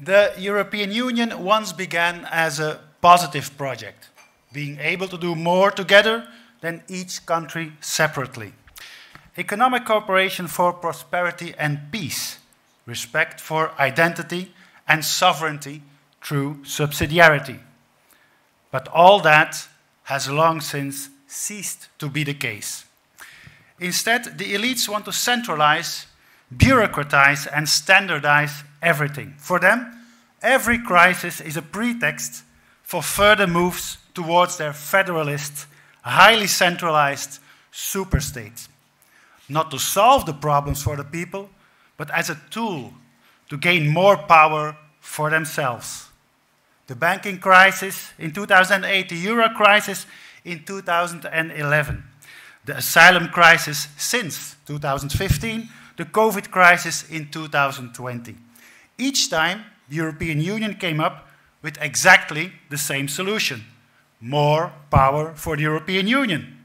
The European Union once began as a positive project, being able to do more together than each country separately. Economic cooperation for prosperity and peace, respect for identity and sovereignty through subsidiarity. But all that has long since ceased to be the case. Instead, the elites want to centralize, bureaucratize, and standardize everything. For them, every crisis is a pretext for further moves towards their federalist, highly centralized superstate. Not to solve the problems for the people, but as a tool to gain more power for themselves. The banking crisis in 2008, the euro crisis in 2011, the asylum crisis since 2015, the COVID crisis in 2020. Each time, the European Union came up with exactly the same solution: more power for the European Union.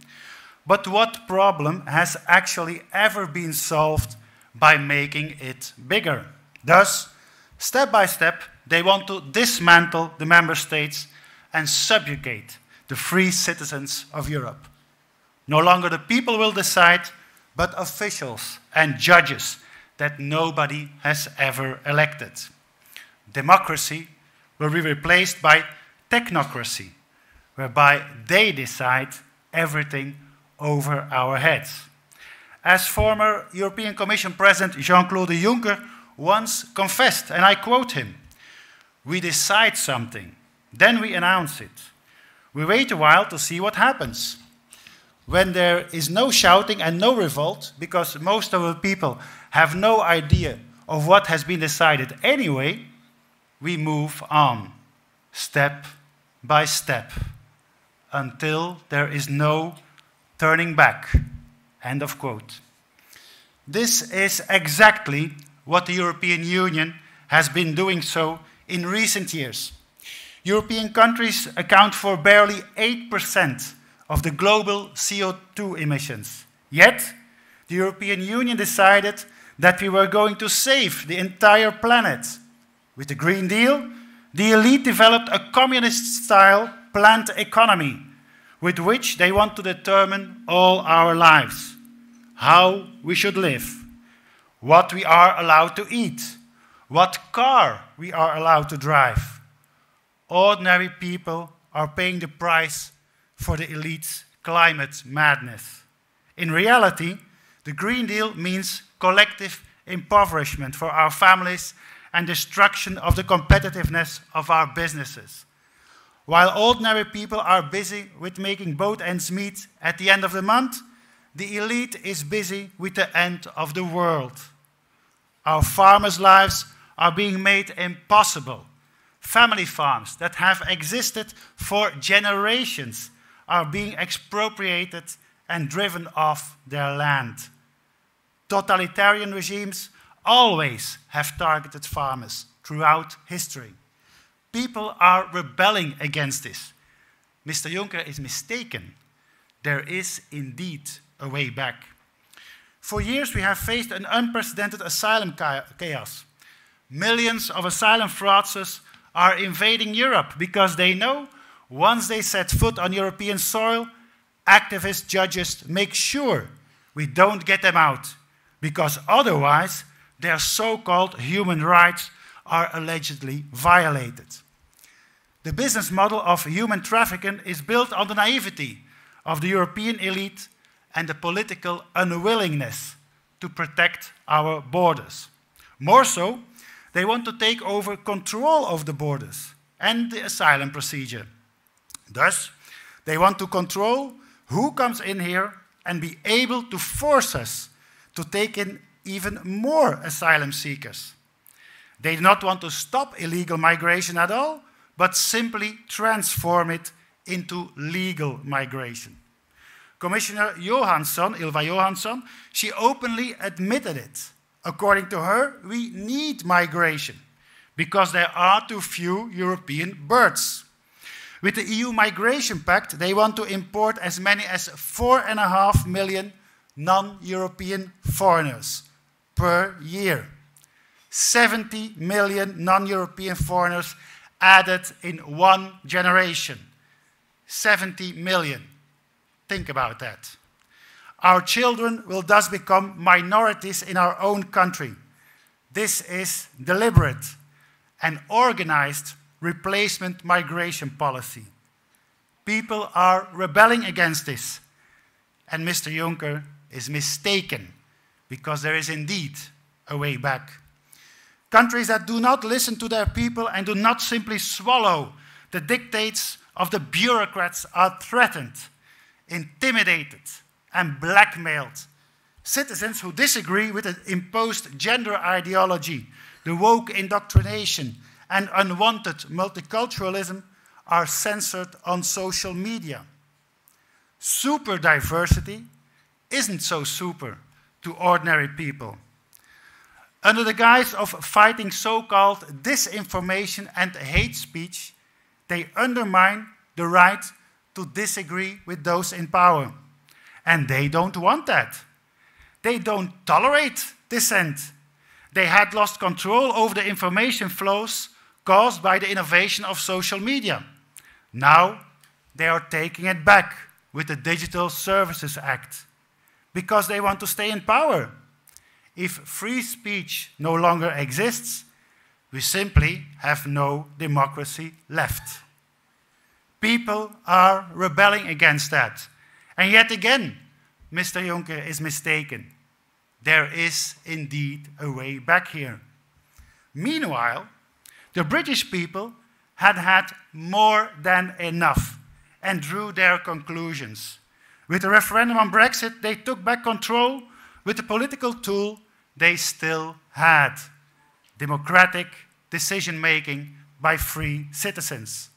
But what problem has actually ever been solved by making it bigger? Thus, step by step, they want to dismantle the member states and subjugate the free citizens of Europe. No longer the people will decide, but officials and judges that nobody has ever elected. Democracy will be replaced by technocracy, whereby they decide everything over our heads. As former European Commission President Jean-Claude Juncker once confessed, and I quote him, "We decide something, then we announce it. We wait a while to see what happens. When there is no shouting and no revolt, because most of the people have no idea of what has been decided anyway, we move on, step by step, until there is no turning back." End of quote. This is exactly what the European Union has been doing so in recent years. European countries account for barely 8% of the global CO2 emissions. Yet, the European Union decided that we were going to save the entire planet. With the Green Deal, the elite developed a communist-style planned economy with which they want to determine all our lives, how we should live, what we are allowed to eat, what car we are allowed to drive. Ordinary people are paying the price for the elite's climate madness. In reality, the Green Deal means collective impoverishment for our families and destruction of the competitiveness of our businesses. While ordinary people are busy with making both ends meet at the end of the month, the elite is busy with the end of the world. Our farmers' lives are being made impossible. Family farms that have existed for generations are being expropriated and driven off their land. Totalitarian regimes always have targeted farmers throughout history. People are rebelling against this. Mr. Juncker is mistaken. There is indeed a way back. For years we have faced an unprecedented asylum chaos. Millions of asylum fraudsters are invading Europe because they know once they set foot on European soil, activist judges make sure we don't get them out, because otherwise their so-called human rights are allegedly violated. The business model of human trafficking is built on the naivety of the European elite and the political unwillingness to protect our borders. More so, they want to take over control of the borders and the asylum procedure. Thus, they want to control who comes in here and be able to force us to take in even more asylum seekers. They do not want to stop illegal migration at all, but simply transform it into legal migration. Commissioner Johansson, Ylva Johansson, she openly admitted it. According to her, we need migration because there are too few European birds. With the EU Migration Pact, they want to import as many as 4.5 million non-European foreigners per year. 70 million non-European foreigners added in 1 generation. 70 million. Think about that. Our children will thus become minorities in our own country. This is deliberate and organized replacement migration policy. People are rebelling against this. And Mr. Juncker is mistaken, because there is indeed a way back. Countries that do not listen to their people and do not simply swallow the dictates of the bureaucrats are threatened, intimidated, and blackmailed. Citizens who disagree with the imposed gender ideology, the woke indoctrination, and unwanted multiculturalism are censored on social media. Super diversity isn't so super to ordinary people. Under the guise of fighting so-called disinformation and hate speech, they undermine the right to disagree with those in power. And they don't want that. They don't tolerate dissent. They had lost control over the information flows caused by the innovation of social media. Now they are taking it back with the Digital Services Act, because they want to stay in power. If free speech no longer exists, we simply have no democracy left. People are rebelling against that. And yet again, Mr. Juncker is mistaken. There is indeed a way back here. Meanwhile, the British people had had more than enough and drew their conclusions. With the referendum on Brexit, they took back control with the political tool they still had: democratic decision-making by free citizens.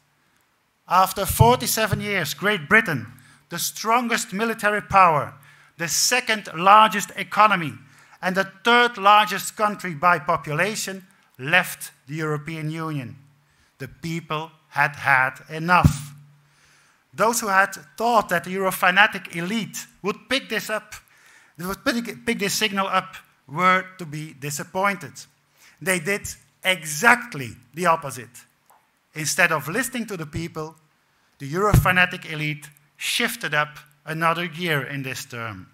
After 47 years, Great Britain, the strongest military power, the second largest economy, and the third largest country by population, left the European Union. The people had had enough. Those who had thought that the Euro-fanatic elite would pick this up, would pick this signal up, were to be disappointed. They did exactly the opposite. Instead of listening to the people, the Euro-fanatic elite shifted up another gear in this term.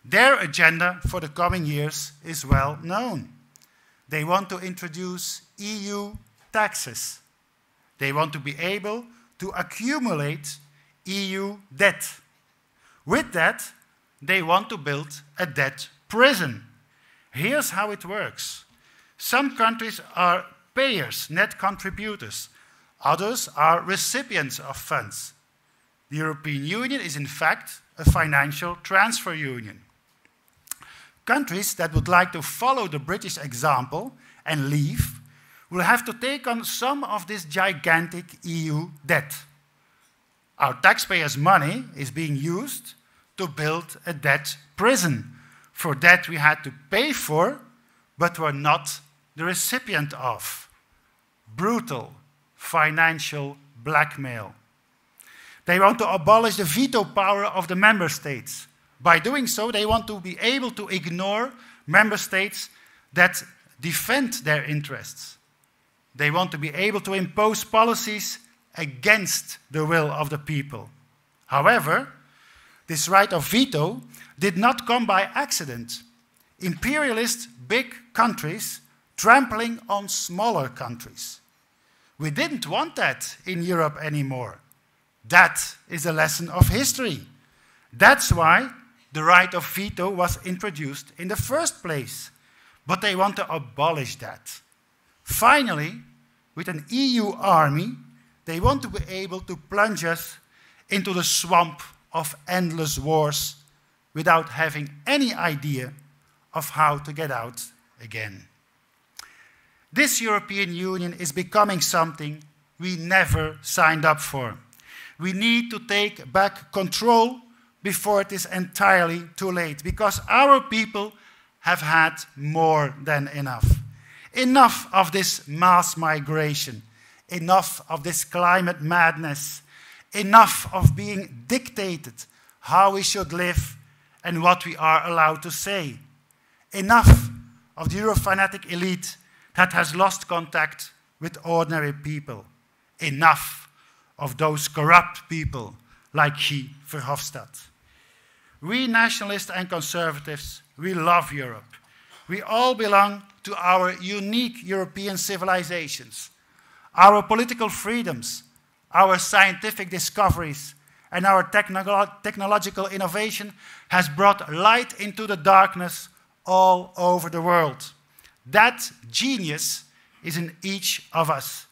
Their agenda for the coming years is well known. They want to introduce EU taxes. They want to be able to accumulate EU debt. With that, they want to build a debt prison. Here's how it works. Some countries are payers, net contributors. Others are recipients of funds. The European Union is in fact a financial transfer union. Countries that would like to follow the British example and leave will have to take on some of this gigantic EU debt. Our taxpayers' money is being used to build a debt prison for debt we had to pay for, but were not the recipient of. Brutal financial blackmail. They want to abolish the veto power of the member states. By doing so, they want to be able to ignore member states that defend their interests. They want to be able to impose policies against the will of the people. However, this right of veto did not come by accident. Imperialist big countries trampling on smaller countries. We didn't want that in Europe anymore. That is a lesson of history. That's why the right of veto was introduced in the first place. But they want to abolish that. Finally, with an EU army, they want to be able to plunge us into the swamp of endless wars without having any idea of how to get out again. This European Union is becoming something we never signed up for. We need to take back control before it is entirely too late, because our people have had more than enough. Enough of this mass migration, enough of this climate madness, enough of being dictated how we should live and what we are allowed to say. Enough of the Euro-fanatic elite that has lost contact with ordinary people. Enough of those corrupt people like Guy Verhofstadt. We nationalists and conservatives, we love Europe. We all belong to our unique European civilizations, our political freedoms, our scientific discoveries, and our technological innovation has brought light into the darkness all over the world. That genius is in each of us.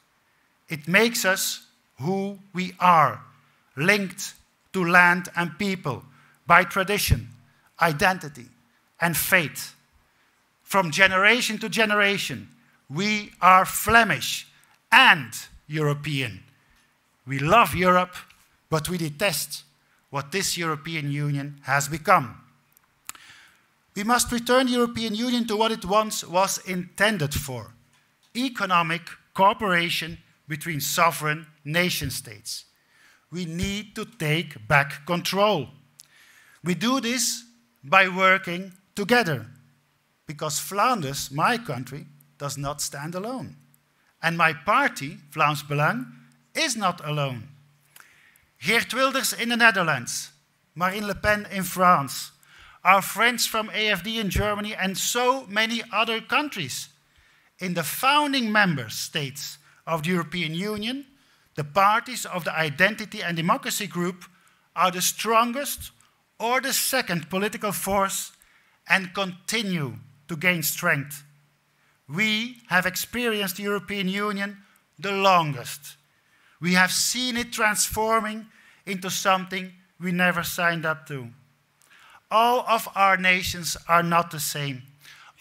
It makes us who we are, linked to land and people by tradition, identity, and faith. From generation to generation, we are Flemish and European. We love Europe, but we detest what this European Union has become. We must return the European Union to what it once was intended for: economic cooperation between sovereign nation-states. We need to take back control. We do this by working together, because Flanders, my country, does not stand alone. And my party, Vlaams Belang, is not alone. Geert Wilders in the Netherlands, Marine Le Pen in France, our friends from AFD in Germany, and so many other countries. In the founding member states of the European Union, the parties of the Identity and Democracy Group are the strongest or the second political force and continue to gain strength. We have experienced the European Union the longest. We have seen it transforming into something we never signed up to. All of our nations are not the same.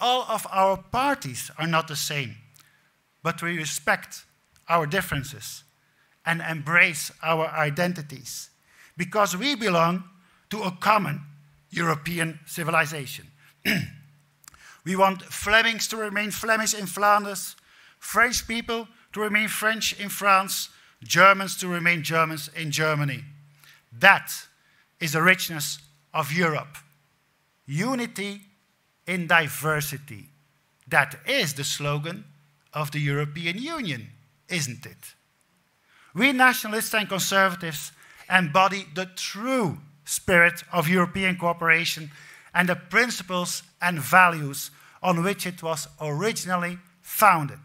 All of our parties are not the same. But we respect our differences and embrace our identities, because we belong to a common European civilization. We want Flemings to remain Flemish in Flanders, French people to remain French in France, Germans to remain Germans in Germany. That is the richness of Europe. Unity in diversity. That is the slogan of the European Union, isn't it? We nationalists and conservatives embody the true spirit of European cooperation and the principles and values on which it was originally founded.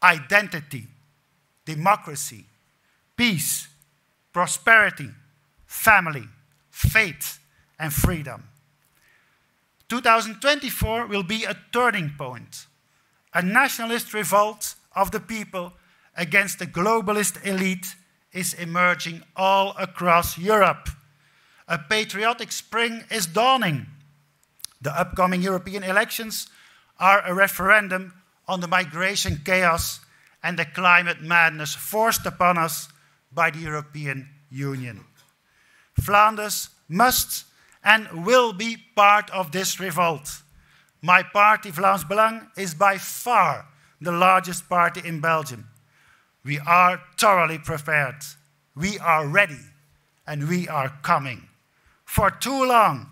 Identity, democracy, peace, prosperity, family, faith, and freedom. 2024 will be a turning point, a nationalist revolt of the people against the globalist elite is emerging all across Europe. A patriotic spring is dawning. The upcoming European elections are a referendum on the migration chaos and the climate madness forced upon us by the European Union. Flanders must and will be part of this revolt. My party, Vlaams Belang, is by far the largest party in Belgium. We are thoroughly prepared. We are ready, and we are coming. For too long,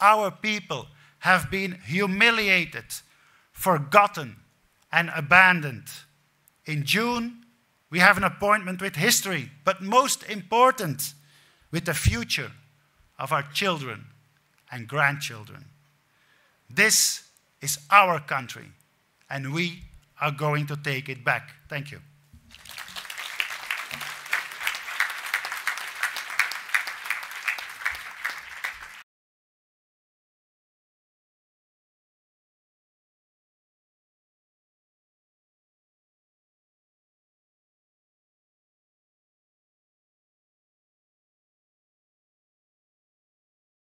our people have been humiliated, forgotten, and abandoned. In June, we have an appointment with history, but most important, with the future of our children and grandchildren. This is our country, and we are going to take it back. Thank you.